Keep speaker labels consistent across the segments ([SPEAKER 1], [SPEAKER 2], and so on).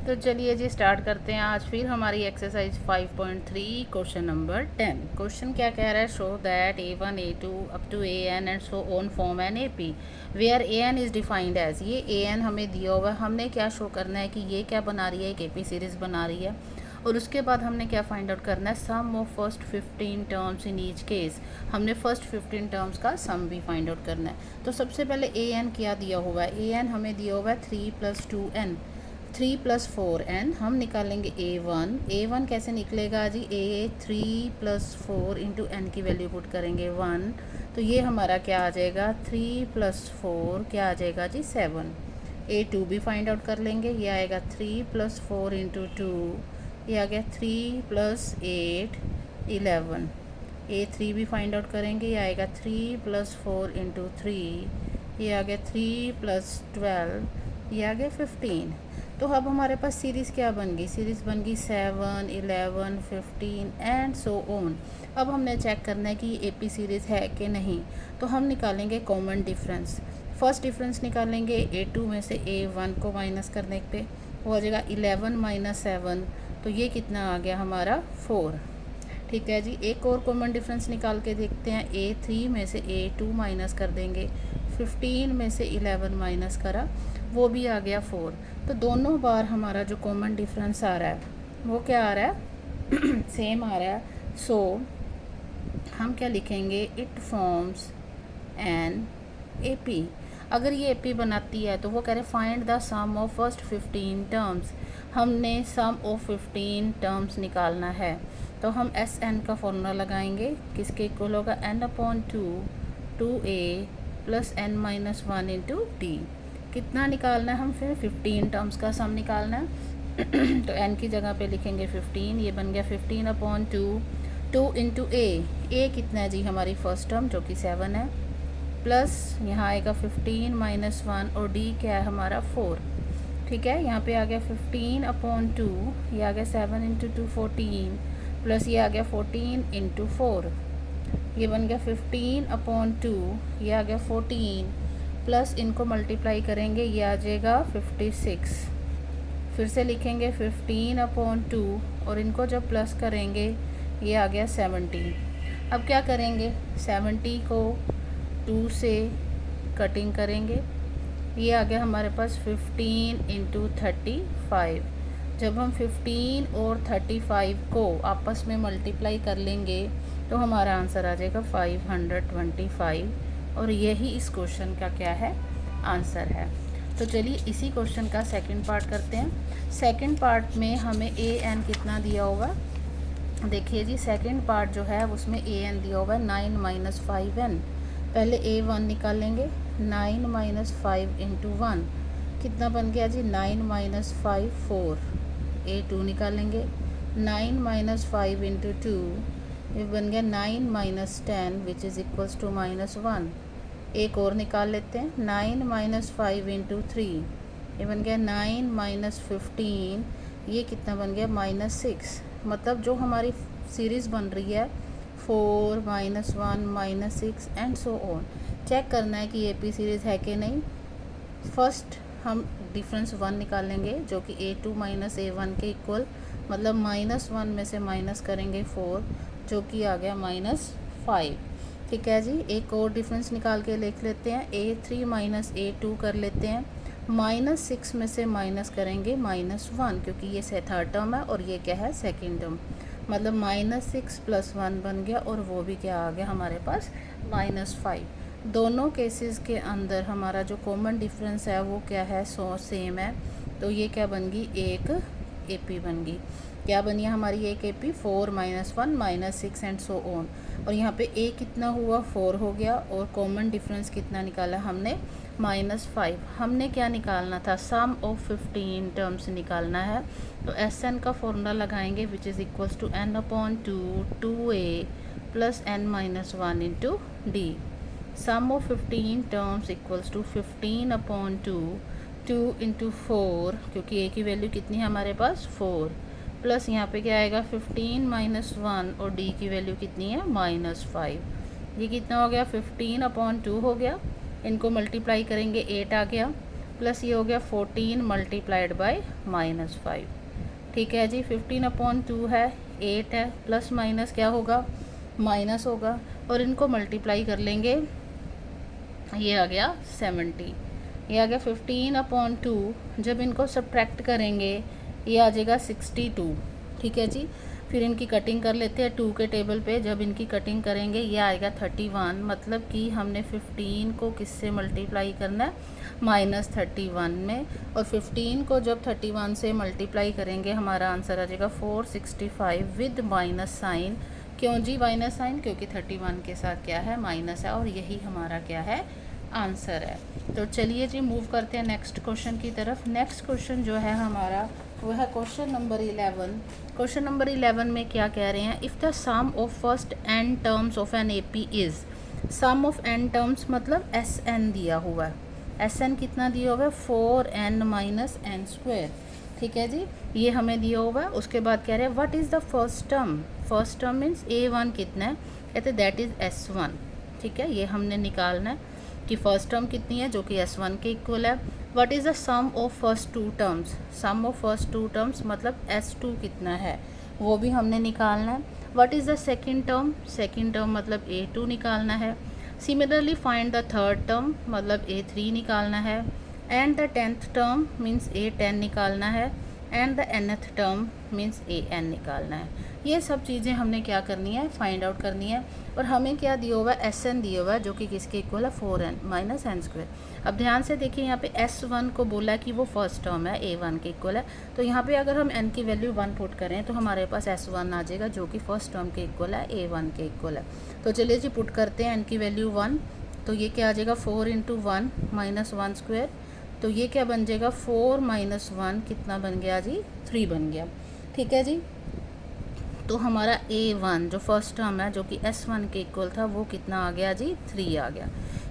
[SPEAKER 1] तो चलिए जी स्टार्ट करते हैं आज फिर हमारी एक्सरसाइज 5.3 क्वेश्चन नंबर 10। क्वेश्चन क्या कह रहा है, show that A1 A2 up to AN and so on form an AP where AN is defined as. ये AN हमें दिया हुआ है, हमने क्या शो करना है कि ये क्या बना रही है, एक AP सीरीज़ बना रही है। और उसके बाद हमने क्या फाइंड आउट करना है, sum of first 15 terms in each case. हमने फर्स्ट 15 टर्म्स का सम भी फाइंड आउट करना है। तो सबसे पहले AN क्या दिया हुआ है, AN हमें दिया हुआ है 3 + 2n, 3 + 4n। हम निकालेंगे A1 कैसे निकलेगा जी, A3 + 4 इंटू n की वैल्यू पुट करेंगे 1, तो ये हमारा क्या आ जाएगा 3 + 4 क्या आ जाएगा जी 7। A2 भी फाइंड आउट कर लेंगे, ये आएगा 3 + 4 इंटू 2, ये आ गया 3 + 8 11। A3 भी फाइंड आउट करेंगे, ये आएगा 3 + 4 इंटू 3, ये आ गया 3 + 12, ये आ गया 15। तो अब हमारे पास सीरीज़ क्या बन गई, सीरीज़ बन गई 7 11 15 एंड सो ऑन। अब हमने चेक करना है कि ये AP सीरीज़ है कि नहीं, तो हम निकालेंगे कॉमन डिफरेंस। फर्स्ट डिफरेंस निकालेंगे A2 में से A1 को माइनस करने पे, वो हो जाएगा 11 - 7, तो ये कितना आ गया हमारा 4। ठीक है जी, एक और कॉमन डिफरेंस निकाल के देखते हैं। A3 में से A2 माइनस कर देंगे, 15 में से 11 माइनस करा, वो भी आ गया 4। तो दोनों बार हमारा जो कॉमन डिफरेंस आ रहा है वो क्या आ रहा है सेम आ रहा है। सो हम क्या लिखेंगे, इट फॉर्म्स एन AP। अगर ये AP बनाती है तो वो कह रहे find the sum of first 15 terms. हमने सम ऑफ 15 टर्म्स निकालना है, तो हम SN का फॉर्मूला लगाएंगे, किसके इक्वल होगा n/2 2a + n - 1 into D। कितना निकालना है, हम फिर 15 टर्म्स का सम निकालना है तो n की जगह पे लिखेंगे 15, ये बन गया 15/2 2 इंटू a कितना है जी हमारी फर्स्ट टर्म जो कि 7 है, प्लस यहाँ आएगा 15 - 1 और D क्या है हमारा 4। ठीक है, यहाँ पे आ गया 15/2, ये आ गया 7 इंटू 2 14, प्लस ये आ गया 14 इंटू 4, ये बन गया 15/2, ये आ गया 14, प्लस इनको मल्टीप्लाई करेंगे, ये आ जाएगा 56। फिर से लिखेंगे 15/2 और इनको जब प्लस करेंगे ये आ गया 70। अब क्या करेंगे, 70 को 2 से कटिंग करेंगे, ये आ गया हमारे पास 15 इंटू 35। जब हम 15 और 35 को आपस में मल्टीप्लाई कर लेंगे तो हमारा आंसर आ जाएगा 525, और यही इस क्वेश्चन का क्या है, आंसर है। तो चलिए इसी क्वेश्चन का सेकंड पार्ट करते हैं। सेकंड पार्ट में हमें AN कितना दिया होगा, देखिए जी सेकंड पार्ट जो है उसमें AN दिया होगा 9 - 5n। पहले A1 निकालेंगे, 9 - 5 इंटू 1 कितना बन गया जी 9 - 5 4। A2 निकालेंगे, 9 - 5 इंटू 2, ये बन गया 9 - 10 विच इज़ इक्वल्स टू -1। एक और निकाल लेते हैं, 9 - 5 इंटू 3, ये बन गया 9 - 15, ये कितना बन गया -6। मतलब जो हमारी सीरीज़ बन रही है 4 -1 -6 एंड सो ऑन। चेक करना है कि AP सीरीज़ है कि नहीं। फर्स्ट हम डिफरेंस 1 निकालेंगे जो कि A2 - A1 के इक्वल, मतलब -1 में से माइनस करेंगे 4 जो कि आ गया -5। ठीक है जी, एक और डिफरेंस निकाल के लिख लेते हैं, A3 - A2 कर लेते हैं, -6 में से माइनस करेंगे -1 क्योंकि ये थर्ड टर्म है और ये क्या है सेकेंड टर्म, मतलब -6 + 1 बन गया और वो भी क्या आ गया हमारे पास -5। दोनों केसेस के अंदर हमारा जो कॉमन डिफरेंस है वो क्या है, सेम है। तो ये क्या बन गई, एक AP बन गई। क्या बनी है हमारी एक AP, 4 - 1 -6 एंड सो ऑन। और यहाँ पे A कितना हुआ 4 हो गया, और कॉमन डिफरेंस कितना निकाला हमने -5। हमने क्या निकालना था, सम ऑफ 15 टर्म्स निकालना है। तो SN का फॉर्मूला लगाएंगे which is equals to n/2 2a + n - 1 into D। Sum of 15 terms equals to 15/2 2 into 4, क्योंकि A की वैल्यू कितनी है हमारे पास 4, प्लस यहाँ पे क्या आएगा 15 - 1 और D की वैल्यू कितनी है -5। ये कितना हो गया 15/2 हो गया, इनको मल्टीप्लाई करेंगे 8 आ गया, प्लस ये हो गया 14 मल्टीप्लाइड बाय -5। ठीक है जी, 15/2 है, 8 है, प्लस माइनस क्या होगा, माइनस होगा, और इनको मल्टीप्लाई कर लेंगे, ये आ गया 70। ये आ गया 15/2, जब इनको सब्ट्रैक्ट करेंगे ये आ जाएगा 62। ठीक है जी, फिर इनकी कटिंग कर लेते हैं 2 के टेबल पे। जब इनकी कटिंग करेंगे ये आएगा 31, मतलब कि हमने 15 को किससे मल्टीप्लाई करना है, -31 में, और 15 को जब 31 से मल्टीप्लाई करेंगे हमारा आंसर आ जाएगा 465 विद माइनस साइन। क्यों जी माइनस साइन, क्योंकि 31 के साथ क्या है, माइनस है, और यही हमारा क्या है, आंसर है। तो चलिए जी मूव करते हैं नेक्स्ट क्वेश्चन की तरफ। नेक्स्ट क्वेश्चन जो है हमारा वो है क्वेश्चन नंबर 11। क्वेश्चन नंबर 11 में क्या कह रहे हैं, if the sum of first n terms of an AP is, sum of n terms मतलब SN दिया हुआ है, SN कितना दिया हुआ है, 4n माइनस n स्क्वायर। ठीक है जी, ये हमें दिया हुआ है। उसके बाद कह रहे हैं what is the first term, first term means A1 कितना है, कहते दैट इज़ S1। ठीक है, ये हमने निकालना है कि फर्स्ट टर्म कितनी है, जो कि S1 के इक्वल है। What is the sum of first 2 terms, sum of first 2 terms मतलब S2 कितना है, वो भी हमने निकालना है। What is the second term, second term मतलब A2 निकालना है। Similarly find the third term मतलब A3 निकालना है। And the 10th term means A10 निकालना है। And the nth term means AN निकालना है। ये सब चीज़ें हमने क्या करनी है, फाइंड आउट करनी है। और हमें क्या दिया हुआ है, SN दिया हुआ है, जो कि किसके इक्वल है, 4n माइनस n स्क्वायर। अब ध्यान से देखिए, यहाँ पे S1 को बोला कि वो फर्स्ट टर्म है, A1 के इक्वल है, तो यहाँ पे अगर हम n की वैल्यू 1 पुट करें तो हमारे पास S1 आ जाएगा, जो कि फर्स्ट टर्म के इक्वल है, A1 के इक्वल है। तो चलिए जी पुट करते हैं n की वैल्यू 1, तो ये क्या आ जाएगा, 4 × 1 माइनस 1 स्क्वायर। तो ये क्या बन जाएगा, 4 माइनस 1 कितना बन गया जी, 3 बन गया। ठीक है जी, तो हमारा A1 जो फर्स्ट टर्म है, जो कि S1 के इक्वल था, वो कितना आ गया जी, 3 आ गया।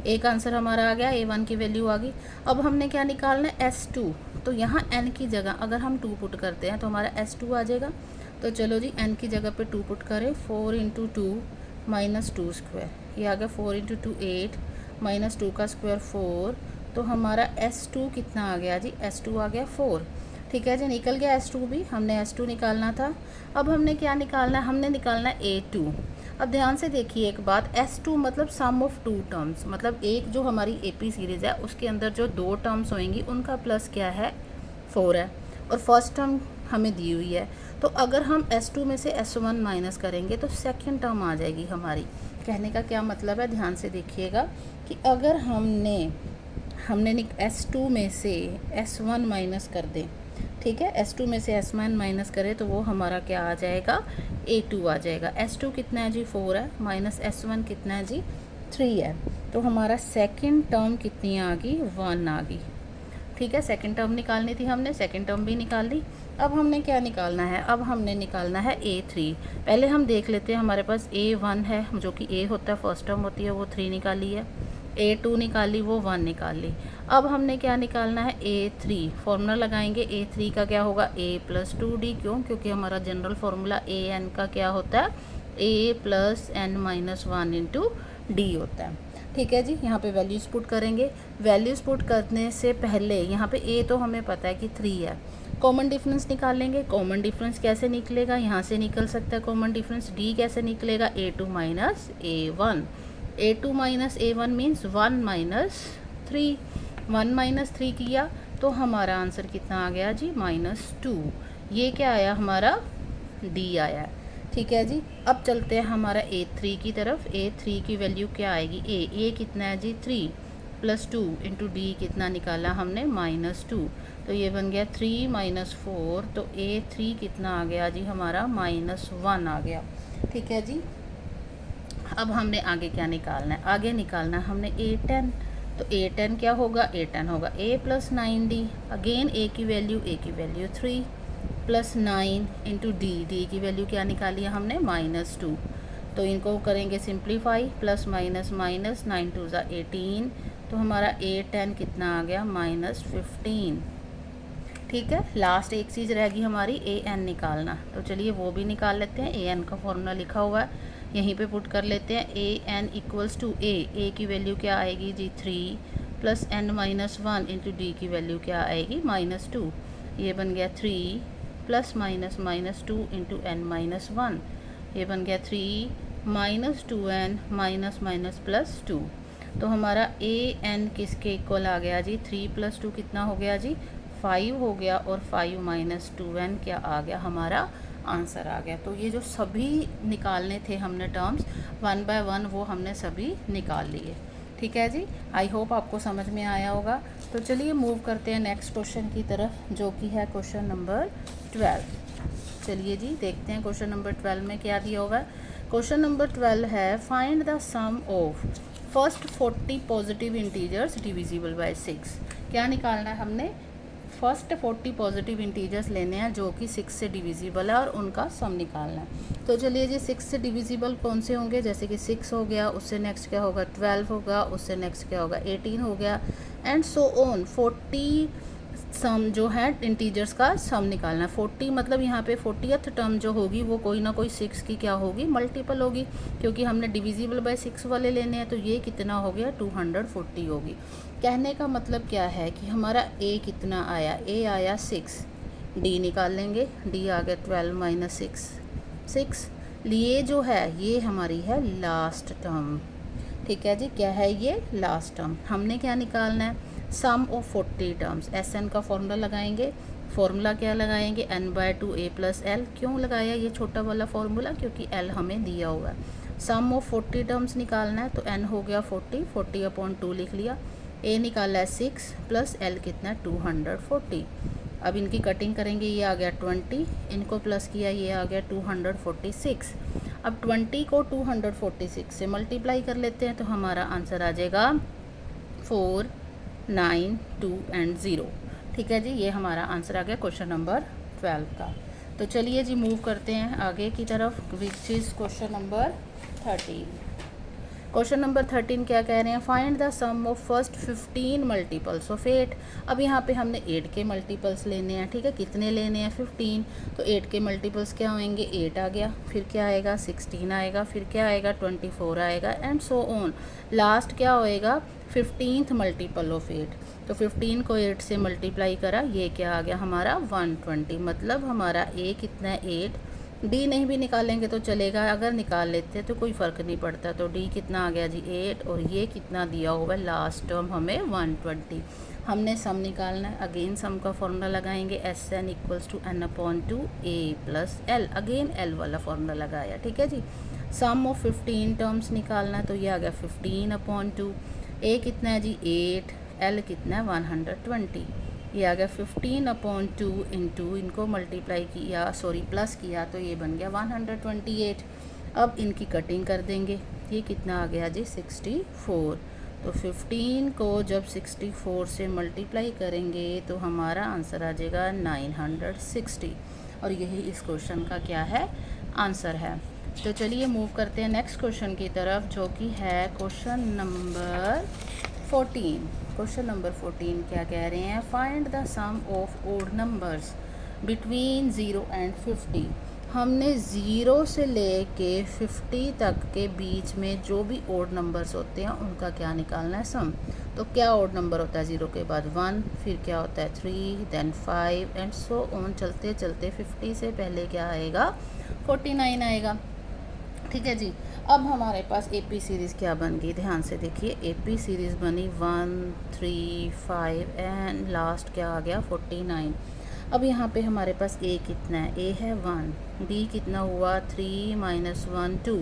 [SPEAKER 1] एक आंसर हमारा आ गया, A1 की वैल्यू आ गई। अब हमने क्या निकालना है, S2। तो यहाँ n की जगह अगर हम 2 पुट करते हैं तो हमारा S2 आ जाएगा। तो चलो जी n की जगह पे 2 पुट करें, 4 × 2 माइनस 2 स्क्वायर, ये आ गया 4 × 2 8 माइनस 2 का स्क्वायर 4। तो हमारा S2 कितना आ गया जी, S2 आ गया 4। ठीक है जी, निकल गया S2 भी, हमने S2 निकालना था। अब हमने क्या निकालना है, हमने निकालना है A2। अब ध्यान से देखिए एक बात, S2 मतलब सम ऑफ 2 टर्म्स, मतलब एक जो हमारी AP सीरीज़ है उसके अंदर जो 2 टर्म्स होंगी उनका प्लस क्या है, 4 है, और फर्स्ट टर्म हमें दी हुई है। तो अगर हम S2 में से S1 माइनस करेंगे तो सेकेंड टर्म आ जाएगी हमारी। कहने का क्या मतलब है, ध्यान से देखिएगा कि अगर हमने S2 में से S1 माइनस कर दें, ठीक है, S2 में से S1 माइनस करें तो वो हमारा क्या आ जाएगा, A2 आ जाएगा। S2 कितना है जी, 4 है, माइनस S1 कितना है जी, 3 है। तो हमारा सेकंड टर्म कितनी आ गई, 1 आ गई। ठीक है, सेकंड टर्म निकालनी थी हमने, सेकंड टर्म भी निकाल ली। अब हमने क्या निकालना है, अब हमने निकालना है A3। पहले हम देख लेते हैं, हमारे पास A1 है, जो कि A होता है, फर्स्ट टर्म होती है, वो 3 निकाली है। A2 निकाली, वो 1 निकाल ली। अब हमने क्या निकालना है, A3। फॉर्मूला लगाएंगे, A3 का क्या होगा, A + 2D। क्यों, क्योंकि हमारा जनरल फार्मूला AN का क्या होता है, A + n - 1 × D होता है। ठीक है जी, यहाँ पे वैल्यूज़ पुट करेंगे। वैल्यूज़ पुट करने से पहले यहाँ पे A तो हमें पता है कि 3 है, कॉमन डिफरेंस निकाल लेंगे। कॉमन डिफरेंस कैसे निकलेगा, यहाँ से निकल सकता है कॉमन डिफरेंस। D कैसे निकलेगा, A2 - A1। A2 - A1 means 1 - 3। 1 - 3 किया तो हमारा आंसर कितना आ गया जी, -2। ये क्या आया हमारा, D आया है। ठीक है जी, अब चलते हैं हमारा A3 की तरफ। A3 की वैल्यू क्या आएगी, A कितना है जी, 3 + 2 × D कितना निकाला हमने, -2। तो ये बन गया 3 - 4। तो A3 कितना आ गया जी हमारा, -1 आ गया। ठीक है जी, अब हमने आगे क्या निकालना है, आगे निकालना है हमने A10। तो A10 क्या होगा, A10 होगा A + 9D। अगेन A की वैल्यू 3 + 9 × D की वैल्यू क्या निकाली है हमने, -2। तो इनको करेंगे सिंप्लीफाई, प्लस माइनस माइनस, 9 × 2 = 18। तो हमारा A10 कितना आ गया, -15। ठीक है, लास्ट एक चीज़ रहेगी हमारी AN निकालना। तो चलिए वो भी निकाल लेते हैं। AN का फॉर्मूला लिखा हुआ है, यहीं पे पुट कर लेते हैं। AN = A की वैल्यू क्या आएगी जी, 3 plus n minus one into D की वैल्यू क्या आएगी -2। ये बन गया 3 plus minus minus 2 into n minus one. ये बन गया 3 minus 2n minus minus plus 2। तो हमारा ए एन किसके इक्वल आ गया जी? 3 + 2 कितना हो गया जी? 5 हो गया, और 5 माइनस 2n क्या आ गया? हमारा आंसर आ गया। तो ये जो सभी निकालने थे हमने टर्म्स 1 बाय 1, वो हमने सभी निकाल लिए। ठीक है जी, आई होप आपको समझ में आया होगा। तो चलिए मूव करते हैं नेक्स्ट क्वेश्चन की तरफ, जो कि है क्वेश्चन नंबर 12। चलिए जी देखते हैं क्वेश्चन नंबर 12 में क्या दिया हुआ है। क्वेश्चन नंबर 12 है find the sum of first 40 positive integers divisible by 6। क्या निकालना है हमने? फर्स्ट 40 पॉजिटिव इंटीजर्स लेने हैं जो कि 6 से डिविजिबल है, और उनका सम निकालना है। तो चलिए जी 6 से डिविजिबल कौन से होंगे? जैसे कि 6 हो गया, उससे नेक्स्ट क्या होगा? 12 होगा, उससे नेक्स्ट क्या होगा? 18 हो गया, एंड सो ऑन। 40 सम जो है इंटीजर्स का सम निकालना है। 40 मतलब यहाँ पे 40th टर्म जो होगी वो कोई ना कोई 6 की क्या होगी? मल्टीपल होगी, क्योंकि हमने डिविजिबल बाय 6 वाले लेने हैं। तो ये कितना हो गया? 240 होगी। कहने का मतलब क्या है कि हमारा ए कितना आया? ए आया 6। डी निकाल लेंगे, डी आ गया 12 माइनस 6। लिए जो है ये हमारी है लास्ट टर्म। ठीक है जी, क्या है ये? Last term. हमने क्या निकालना है? Sum of 40 terms. S N का फॉर्मूला लगाएंगे। फॉर्मूला क्या लगाएंगे? n/2 a + l। क्यों लगाया ये छोटा वाला फॉर्मूला? क्योंकि l हमें दिया हुआ है। सम ऑफ 40 टर्म्स निकालना है, तो n हो गया 40, 40/2 लिख लिया। a निकाला है 6 प्लस l कितना? 240। अब इनकी कटिंग करेंगे, ये आ गया 20, इनको प्लस किया, ये आ गया 246। अब 20 को 246 से मल्टीप्लाई कर लेते हैं, तो हमारा आंसर आ जाएगा 4, 9, 2 एंड 0। ठीक है जी, ये हमारा आंसर आ गया क्वेश्चन नंबर 12 का। तो चलिए जी मूव करते हैं आगे की तरफ, which is question number 13। Question number 13 क्या कह रहे हैं? Find the sum of first 15 multiples of 8। अब यहाँ पे हमने 8 के मल्टीपल्स लेने हैं। ठीक है, कितने लेने हैं? 15। तो 8 के मल्टीपल्स क्या होंगे? 8 आ गया, फिर क्या आएगा? 16 आएगा, फिर क्या आएगा? 24 आएगा, एंड सो ऑन। लास्ट क्या होएगा? 15th multiple of 8। तो 15 को 8 से मल्टीप्लाई करा, ये क्या आ गया हमारा? 120। मतलब हमारा ए कितना है? 8। डी नहीं भी निकालेंगे तो चलेगा, अगर निकाल लेते तो कोई फ़र्क नहीं पड़ता। तो डी कितना आ गया जी? 8, और ये कितना दिया हुआ है? लास्ट टर्म हमें 120। हमने सम निकालना है। अगेन सम का फॉर्मूला लगाएंगे, SN = n/2 a + l। Again l वाला फॉर्मूला लगाया। ठीक है जी, सम ऑफ 15 टर्म्स निकालना है, तो ये आ गया 15/2। a कितना है जी? 8, l कितना है? 120। ये आ गया 15/2 इंटू, इनको मल्टीप्लाई किया, सॉरी प्लस किया, तो ये बन गया 128। अब इनकी कटिंग कर देंगे, ये कितना आ गया जी? 64। तो 15 को जब 64 से मल्टीप्लाई करेंगे तो हमारा आंसर आ जाएगा 960। और यही इस क्वेश्चन का क्या है? आंसर है। तो चलिए मूव करते हैं नेक्स्ट क्वेश्चन की तरफ, जो कि है क्वेश्चन नंबर 14। क्वेश्चन नंबर 14 क्या कह रहे हैं? Find the sum of odd numbers between 0 and 50। हमने 0 से लेके 50 तक के बीच में जो भी ओड नंबर्स होते हैं उनका क्या निकालना है? सम। तो क्या ओड नंबर होता है? 0 के बाद 1, फिर क्या होता है? 3, देन 5 एंड सो ऑन। चलते चलते 50 से पहले क्या आएगा? 49 आएगा। ठीक है जी, अब हमारे पास AP सीरीज़ क्या बन गई? ध्यान से देखिए, AP सीरीज़ बनी 1, 3, 5 एंड लास्ट क्या आ गया? 49। अब यहाँ पे हमारे पास A कितना है? A है 1, B कितना हुआ? 3 - 1 2।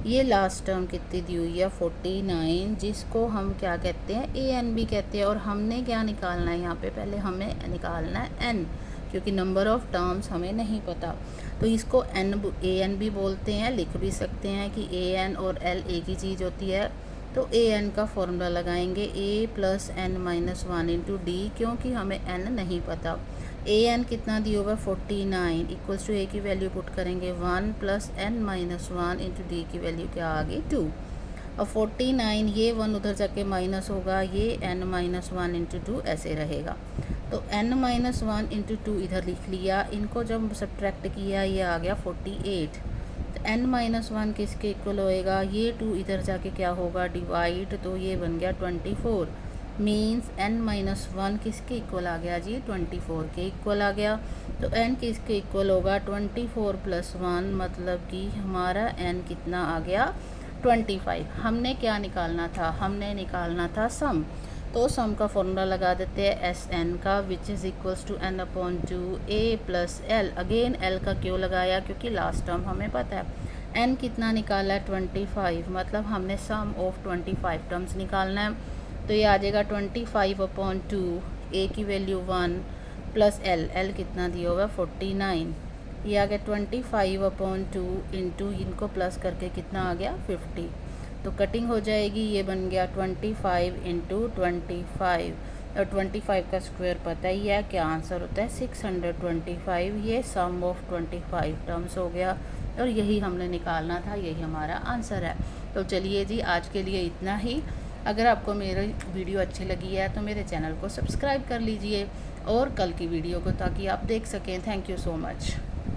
[SPEAKER 1] ये लास्ट टर्म कितनी दी हुई है? 49, जिसको हम क्या कहते हैं? ANB कहते हैं। और हमने क्या निकालना है यहाँ पे? पहले हमें निकालना है N, क्योंकि नंबर ऑफ़ टर्म्स हमें नहीं पता। तो इसको AN भी बोलते हैं, लिख भी सकते हैं कि AN और L एक ही चीज़ होती है। तो AN का फॉर्मूला लगाएंगे, A + n - 1 इंटू D, क्योंकि हमें N नहीं पता। AN कितना दिया हुआ? 49 = A की वैल्यू पुट करेंगे 1 + n - 1 इंटू D की वैल्यू क्या आ गई? 2। अब 49, ये 1 उधर जाके माइनस होगा, ये n - 1 इंटू 2 ऐसे रहेगा। तो n - 1 इंटू 2 इधर लिख लिया, इनको जब सब्ट्रैक्ट किया ये आ गया 48। तो n - 1 किसके इक्वल होएगा? ये 2 इधर जाके क्या होगा? डिवाइड, तो ये बन गया 24। मीन्स n-1 किसके इक्वल आ गया जी, 24 के इक्वल आ गया। तो n किसके इक्वल होगा, 24 + 1, मतलब कि हमारा n कितना आ गया, 25। हमने क्या निकालना था, हमने निकालना था सम। तो सम का फॉर्मूला लगा देते हैं एस एन का, which is equals to n/2 a + l। Again l का क्यों लगाया, क्योंकि लास्ट टर्म हमें पता है n कितना निकाला है, 25, मतलब हमने सम ऑफ 25 टर्म्स निकालना है। तो ये आ जाएगा 25/2, a की वैल्यू 1 + l कितना दिया होगा 49, ये आ गया 25/2 इंटू इनको प्लस करके कितना आ गया 50। तो कटिंग हो जाएगी, ये बन गया 25 × 25, और 25 का स्क्वायर पता ही है क्या आंसर होता है, 625। ये सम ऑफ 25 टर्म्स हो गया, और यही हमने निकालना था, यही हमारा आंसर है। तो चलिए जी, आज के लिए इतना ही। अगर आपको मेरी वीडियो अच्छी लगी है तो मेरे चैनल को सब्सक्राइब कर लीजिए और कल की वीडियो को, ताकि आप देख सकें। Thank you so much.